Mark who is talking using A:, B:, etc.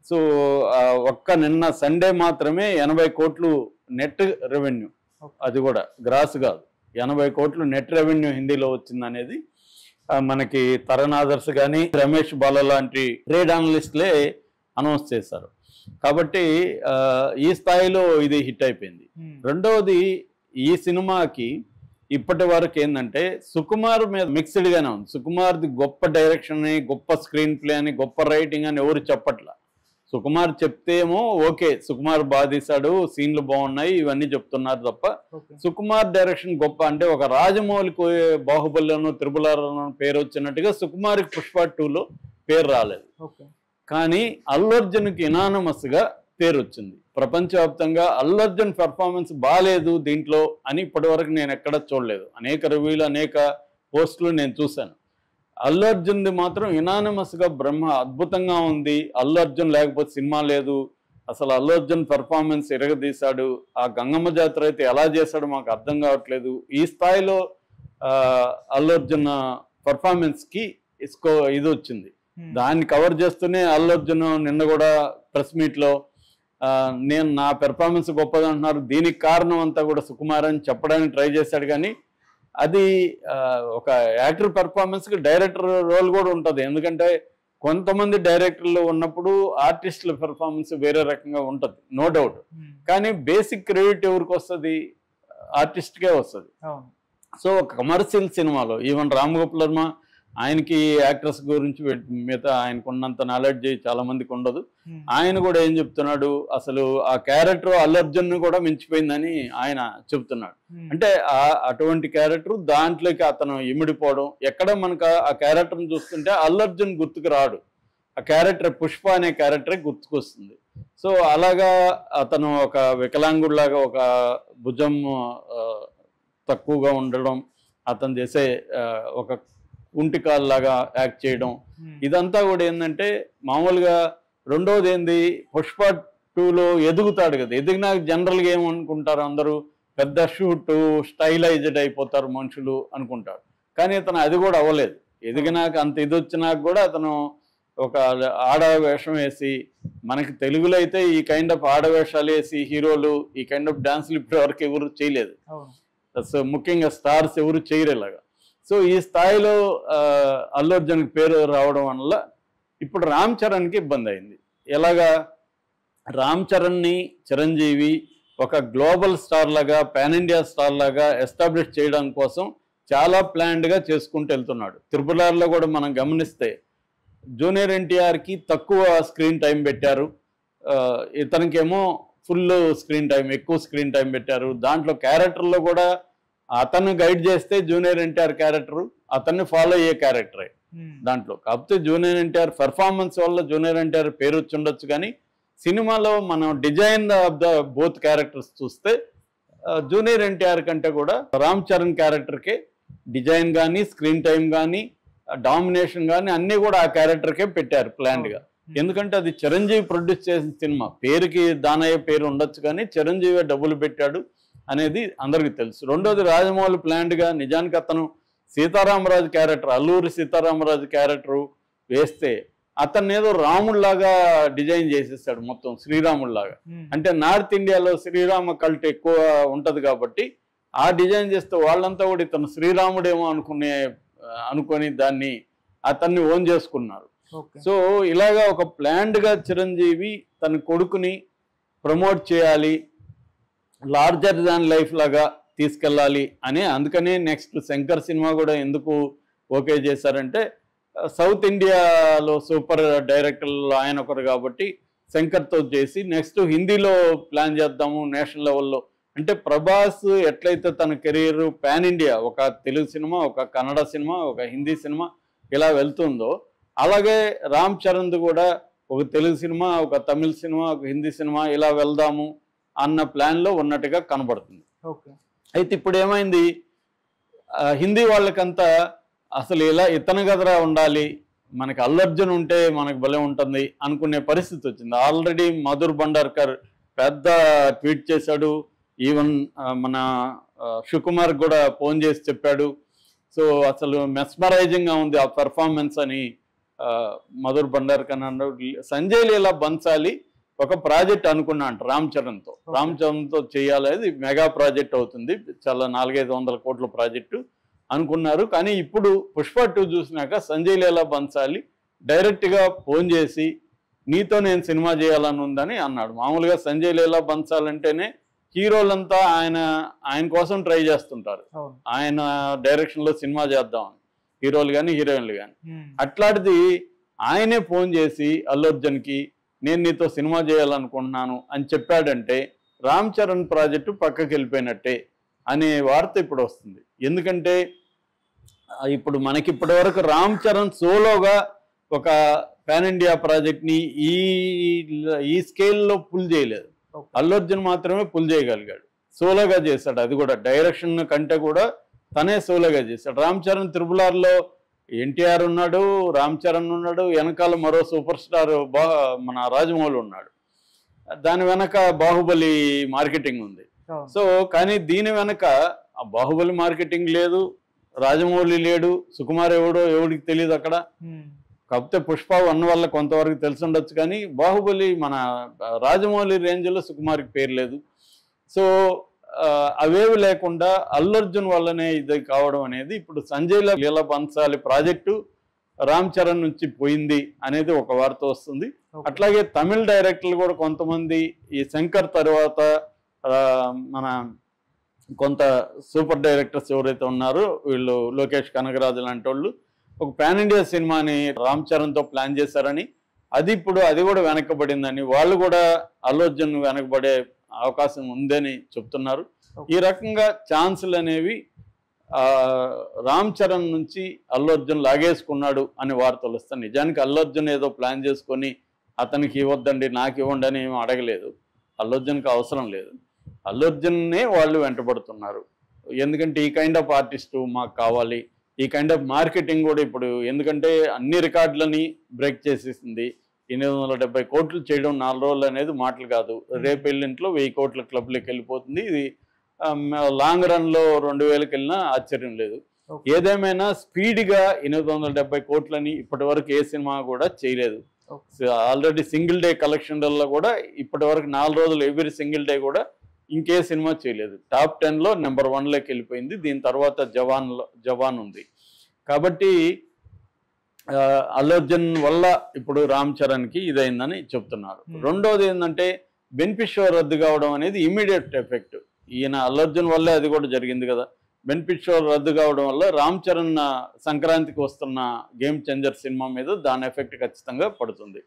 A: So ఒక్క నిన్న Sunday మాత్రమే 80 కోట్లు నెట్ రెవెన్యూ, అది కూడా గ్రాస్ కాదు, 80 కోట్లు నెట్ రెవెన్యూ హిందీలో వచ్చింది అనేది మనకి తరణ్ ఆదర్శ్ కానీ రమేష్ బాల లాంటి ట్రేడ్ అనలిస్ట్లే అనౌన్స్ చేశారు. కాబట్టి ఈ స్థాయిలో ఇది హిట్ అయిపోయింది. రెండవది, ఈ సినిమాకి ఇప్పటి వరకు ఏంటంటే సుకుమార్ మీద మిక్స్డ్గానే ఉంది. సుకుమార్ది గొప్ప డైరెక్షన్ అని, గొప్ప స్క్రీన్ ప్లే అని, గొప్ప రైటింగ్ అని ఎవరు చెప్పట్లా. సుకుమార్ చెప్తేమో ఓకే, సుకుమార్ బాగా తీశాడు, సీన్లు బాగున్నాయి, ఇవన్నీ చెప్తున్నారు తప్ప సుకుమార్ డైరెక్షన్ గొప్ప అంటే ఒక రాజమౌళికి బాహుబలిలోనూ త్రిబులలోనూ పేరు వచ్చినట్టుగా సుకుమార్కి పుష్ప 2లో పేరు రాలేదు. కానీ అల్లు అర్జున్కి ఇనానమస్గా పేరు వచ్చింది ప్రపంచవ్యాప్తంగా. అల్లు అర్జున్ పెర్ఫార్మెన్స్ బాగాలేదు దీంట్లో అని ఇప్పటివరకు నేను ఎక్కడ చూడలేదు. అనేక రివ్యూలు, అనేక పోస్టులు నేను చూశాను. అల్లు అర్జున్ది మాత్రం ఇనానమస్గా బ్రహ్మ అద్భుతంగా ఉంది, అల్లు అర్జున్ లేకపోతే సినిమా లేదు, అసలు అల్లు అర్జున్ పెర్ఫార్మెన్స్ ఎరగదీశాడు, ఆ గంగమ్మ జాతర అయితే ఎలా చేశాడో మాకు అర్థం కావట్లేదు. ఈ స్థాయిలో అల్లు అర్జున్ పెర్ఫార్మెన్స్కి ఇది వచ్చింది. దాన్ని కవర్ చేస్తూనే అల్లు అర్జున్ నిన్న కూడా ప్రెస్ మీట్లో నేను నా పెర్ఫార్మెన్స్ గొప్పది అంటున్నారు, దీనికి కారణం అంతా కూడా సుకుమార్ అని చెప్పడానికి ట్రై చేశాడు. కానీ అది ఒక యాక్టర్ పెర్ఫార్మెన్స్కి డైరెక్టర్ రోల్ కూడా ఉంటుంది. ఎందుకంటే కొంతమంది డైరెక్టర్లు ఉన్నప్పుడు ఆర్టిస్టుల పెర్ఫార్మెన్స్ వేరే రకంగా ఉంటుంది, నో డౌట్. కానీ బేసిక్ క్రెడిట్ ఎవరికి వస్తుంది? ఆర్టిస్ట్కే వస్తుంది. సో ఒక కమర్షియల్ సినిమాలో ఈవెన్ రామ్ గోపాల్ వర్మ, ఆయనకి యాక్ట్రెస్ గురించి మీద ఆయనకున్నంత నాలెడ్జ్ చాలా మందికి ఉండదు. ఆయన కూడా ఏం చెప్తున్నాడు, అసలు ఆ క్యారెక్టర్ అల్లు అర్జున్ కూడా మించిపోయిందని ఆయన చెప్తున్నాడు. అంటే అటువంటి క్యారెక్టర్ దాంట్లోకి అతను ఇమిడిపోవడం, ఎక్కడ మనకు ఆ క్యారెక్టర్ని చూస్తుంటే అల్లు అర్జున్ గుర్తుకు రాడు, ఆ క్యారెక్టర్ పుష్ప అనే క్యారెక్టరే గుర్తుకొస్తుంది. సో అలాగా అతను ఒక వికలాంగుడిలాగా, ఒక భుజం తక్కువగా ఉండడం, అతను చేసే ఒక కుంటికాల్లాగా యాక్ట్ చేయడం, ఇదంతా కూడా ఏంటంటే మామూలుగా. రెండోది ఏంది, పుష్ప 2లో ఎదుగుతాడు కదా, ఎదిగినాక జనరల్గా ఏమనుకుంటారు అందరూ, పెద్ద షూట్ స్టైలైజ్డ్ అయిపోతారు మనుషులు అనుకుంటారు. కానీ అతను అది కూడా అవ్వలేదు. ఎదిగినాక అంత ఇది వచ్చినాక కూడా అతను ఒక ఆడవేషం వేసి, మనకి తెలుగులో అయితే ఈ కైండ్ ఆఫ్ ఆడవేషాలు వేసి హీరోలు ఈ కైండ్ ఆఫ్ డాన్సులు ఇప్పటివరకు ఎవరు చేయలేదు. ముఖ్యంగా స్టార్స్ ఎవరు చేయరు ఇలాగా. సో ఈ స్థాయిలో అల్లు అర్జున్కి పేరు రావడం వల్ల ఇప్పుడు రామ్ చరణ్కి ఇబ్బంది అయింది. ఎలాగా, రామ్ చరణ్ని చిరంజీవి ఒక గ్లోబల్ స్టార్ లాగా, పాన్ ఇండియా స్టార్ లాగా ఎస్టాబ్లిష్ చేయడం కోసం చాలా ప్లాన్డ్గా చేసుకుంటూ వెళ్తున్నాడు. త్రిపులార్లో కూడా మనం గమనిస్తే జూనియర్ ఎన్టీఆర్కి తక్కువ స్క్రీన్ టైం పెట్టారు, ఇతనికేమో ఫుల్ స్క్రీన్ టైం, ఎక్కువ స్క్రీన్ టైం పెట్టారు. దాంట్లో క్యారెక్టర్లో కూడా అతను గైడ్ చేస్తే జూనియర్ ఎన్టీఆర్ క్యారెక్టర్ అతన్ని ఫాలో అయ్యే క్యారెక్టరే దాంట్లో. కాకపోతే జూనియర్ ఎన్టీఆర్ పెర్ఫార్మెన్స్ వల్ల జూనియర్ ఎన్టీఆర్ పేరు వచ్చి ఉండొచ్చు. కానీ సినిమాలో మనం design of the both characters చూస్తే జూనియర్ ఎన్టీఆర్ కంటే కూడా రామ్ చరణ్ క్యారెక్టర్కే డిజైన్ కానీ, స్క్రీన్ టైం కానీ, డామినేషన్ కానీ అన్నీ కూడా ఆ క్యారెక్టర్కే పెట్టారు ప్లాన్డ్గా. ఎందుకంటే అది చిరంజీవి ప్రొడ్యూస్ చేసిన సినిమా, పేరుకి దానయ్య పేరు ఉండొచ్చు కానీ చిరంజీవి డబ్బులు పెట్టాడు అనేది అందరికీ తెలుసు. రెండోది, రాజమౌళి ప్లాన్డ్గా నిజానికి అతను సీతారామరాజు క్యారెక్టర్, అల్లూరి సీతారామరాజు క్యారెక్టరు వేస్తే అతన్ని ఏదో రాముడిలాగా డిజైన్ చేసేస్తాడు, మొత్తం శ్రీరాముడిలాగా. అంటే నార్త్ ఇండియాలో శ్రీరామ కల్ట్ ఎక్కువ ఉంటుంది కాబట్టి ఆ డిజైన్ చేస్తే వాళ్ళంతా కూడా ఇతను శ్రీరాముడేమో అనుకొని దాన్ని అతన్ని ఓన్ చేసుకున్నారు. సో ఇలాగా ఒక ప్లాన్డ్గా చిరంజీవి తన కొడుకుని ప్రమోట్ చేయాలి, లార్జర్ దాన్ లైఫ్ లాగా తీసుకెళ్ళాలి అని. అందుకనే నెక్స్ట్ శంకర్ సినిమా కూడా ఎందుకు ఓకే చేశారంటే, సౌత్ ఇండియాలో సూపర్ డైరెక్టర్లు ఆయన ఒకరు కాబట్టి శంకర్తో చేసి నెక్స్ట్ హిందీలో ప్లాన్ చేద్దాము నేషనల్ లెవెల్లో. అంటే ప్రభాస్ ఎట్లయితే తన కెరీర్ పాన్ ఇండియా, ఒక తెలుగు సినిమా, ఒక కన్నడ సినిమా, ఒక హిందీ సినిమా ఇలా వెళ్తుందో, అలాగే రామ్ చరణ్ది కూడా ఒక తెలుగు సినిమా, ఒక తమిళ సినిమా, ఒక హిందీ సినిమా ఇలా వెళ్దాము అన్న ప్లాన్లో ఉన్నట్టుగా కనబడుతుంది. అయితే ఇప్పుడు ఏమైంది, హిందీ వాళ్ళకంతా అసలు ఇలా ఇతను కదరా ఉండాలి, మనకి అల్లు అర్జున్ ఉంటే మనకు భలే ఉంటుంది అనుకునే పరిస్థితి వచ్చింది. ఆల్రెడీ మధుర్ భండార్కర్ పెద్ద ట్వీట్ చేశాడు, ఈవెన్ మన సుకుమార్ కూడా ఫోన్ చేసి చెప్పాడు. సో అసలు మెస్మరైజింగ్గా ఉంది ఆ పెర్ఫార్మెన్స్ అని మధుర్ భండార్కర్ అన్నాడు, సంజయ్ లీలా బన్సాలి ఒక ప్రాజెక్ట్ అనుకున్నా అంట రామ్ చరణ్తో చేయాలి, అది మెగా ప్రాజెక్ట్ అవుతుంది, చాలా 400-500 కోట్ల ప్రాజెక్టు అనుకున్నారు. కానీ ఇప్పుడు పుష్ప 2 చూసినాక సంజయ్ లీలా బన్సాలి డైరెక్ట్గా ఫోన్ చేసి నీతో నేను సినిమా చేయాలని ఉందని అన్నాడు. మామూలుగా సంజయ్ లీలా బన్సాల్ అంటేనే హీరోలంతా ఆయన కోసం ట్రై చేస్తుంటారు, ఆయన డైరెక్షన్లో సినిమా చేద్దామని, హీరోలు కానీ హీరోయిన్లు కానీ. అట్లాంటిది ఆయనే ఫోన్ చేసి అల్లు అర్జున్కి నేను నీతో సినిమా చేయాలనుకుంటున్నాను అని చెప్పాడంటే రామ్ చరణ్ ప్రాజెక్టు పక్కకి వెళ్ళిపోయినట్టే అనే వార్త ఇప్పుడు వస్తుంది. ఎందుకంటే ఇప్పుడు మనకి ఇప్పటి వరకు రామ్ చరణ్ సోలోగా ఒక పాన్ ఇండియా ప్రాజెక్ట్ని ఈ స్కేల్లో పుల్ చేయలేదు. అల్లు అర్జున్ మాత్రమే పుల్ చేయగలిగాడు, సోలోగా చేశాడు. అది కూడా డైరెక్షన్ కంటే కూడా తనే సోలోగా చేశాడు. రామ్ చరణ్ RRRలో ఎన్టీఆర్ ఉన్నాడు, రామ్ చరణ్ ఉన్నాడు, వెనకాల మరో సూపర్ స్టార్ మన రాజమౌళి ఉన్నాడు, దాని వెనక బాహుబలి మార్కెటింగ్ ఉంది. సో కానీ దీని వెనక ఆ బాహుబలి మార్కెటింగ్ లేదు, రాజమౌళి లేడు, సుకుమార్ ఎవడికి తెలియదు అక్కడ. కాకపోతే పుష్ప 1 వల్ల కొంతవరకు తెలిసి ఉండొచ్చు, కానీ బాహుబలి మన రాజమౌళి రేంజ్లో సుకుమార్కి పేరు లేదు. సో అవేవి లేకుండా అల్లు అర్జున్ వల్లనే ఇది కావడం అనేది ఇప్పుడు సంజయ్ లీలా బన్సాలి ప్రాజెక్టు రామ్ చరణ్ నుంచి పోయింది అనేది ఒక వార్త వస్తుంది. అట్లాగే తమిళ డైరెక్టర్లు కూడా కొంతమంది ఈ శంకర్ తర్వాత మన కొంత సూపర్ డైరెక్టర్స్ ఎవరైతే ఉన్నారో వీళ్ళు లోకేష్ కనగరాజు లాంటి వాళ్ళు ఒక పాన్ ఇండియా సినిమాని రామ్ చరణ్తో ప్లాన్ చేశారని, అది కూడా వెనకబడిందని, వాళ్ళు కూడా అల్లు అర్జున్ వెనకబడే అవకాశం ఉందని చెప్తున్నారు. ఈ రకంగా ఛాన్సులు అనేవి రామ్ చరణ్ నుంచి అల్లు అర్జున్ లాగేసుకున్నాడు అని వార్తలు వస్తాయి. నిజానికి అల్లు అర్జున్ ఏదో ప్లాన్ చేసుకొని అతనికి ఇవ్వద్దండి నాకు ఇవ్వండి అని ఏమి అడగలేదు, అల్లు అర్జున్కి అవసరం లేదు, అల్లు అర్జున్నే వాళ్ళు వెంటబడుతున్నారు. ఎందుకంటే ఈ కైండ్ ఆఫ్ ఆర్టిస్టు మాకు కావాలి, ఈ కైండ్ ఆఫ్ మార్కెటింగ్ కూడా ఇప్పుడు, ఎందుకంటే అన్ని రికార్డులని బ్రేక్ చేసేసింది. 870 కోట్లు చేయడం 4 రోజులు అనేది మాటలు కాదు. రేపు వెళ్ళింట్లో 1000 కోట్ల క్లబ్లోకి వెళ్ళిపోతుంది. ఇది లాంగ్ రన్లో 2000కి వెళ్ళినా ఆశ్చర్యం లేదు. ఏదేమైనా స్పీడ్గా 870 కోట్లని ఇప్పటి వరకు ఏ సినిమా కూడా చేయలేదు. ఆల్రెడీ సింగిల్ డే కలెక్షన్లలో కూడా ఇప్పటి వరకు 4 రోజులు ఎవ్రీ సింగిల్ డే కూడా ఇంకే సినిమా చేయలేదు. టాప్ 10లో నెంబర్ 1లోకి వెళ్ళిపోయింది. దీని తర్వాత జవాన్ ఉంది. కాబట్టి అల్లు అర్జున్ వల్ల ఇప్పుడు రామ్ చరణ్కి ఇదైందని చెప్తున్నారు. రెండోది ఏంటంటే బెనిఫిట్ షో రద్దు కావడం అనేది ఇమీడియట్ ఎఫెక్ట్. ఈయన అల్లు అర్జున్ వల్లే అది కూడా జరిగింది కదా. బెనిఫిట్ షో రద్దు కావడం వల్ల రామ్ చరణ్ సంక్రాంతికి వస్తున్న గేమ్ చేంజర్ సినిమా మీద దాని ఎఫెక్ట్ ఖచ్చితంగా పడుతుంది.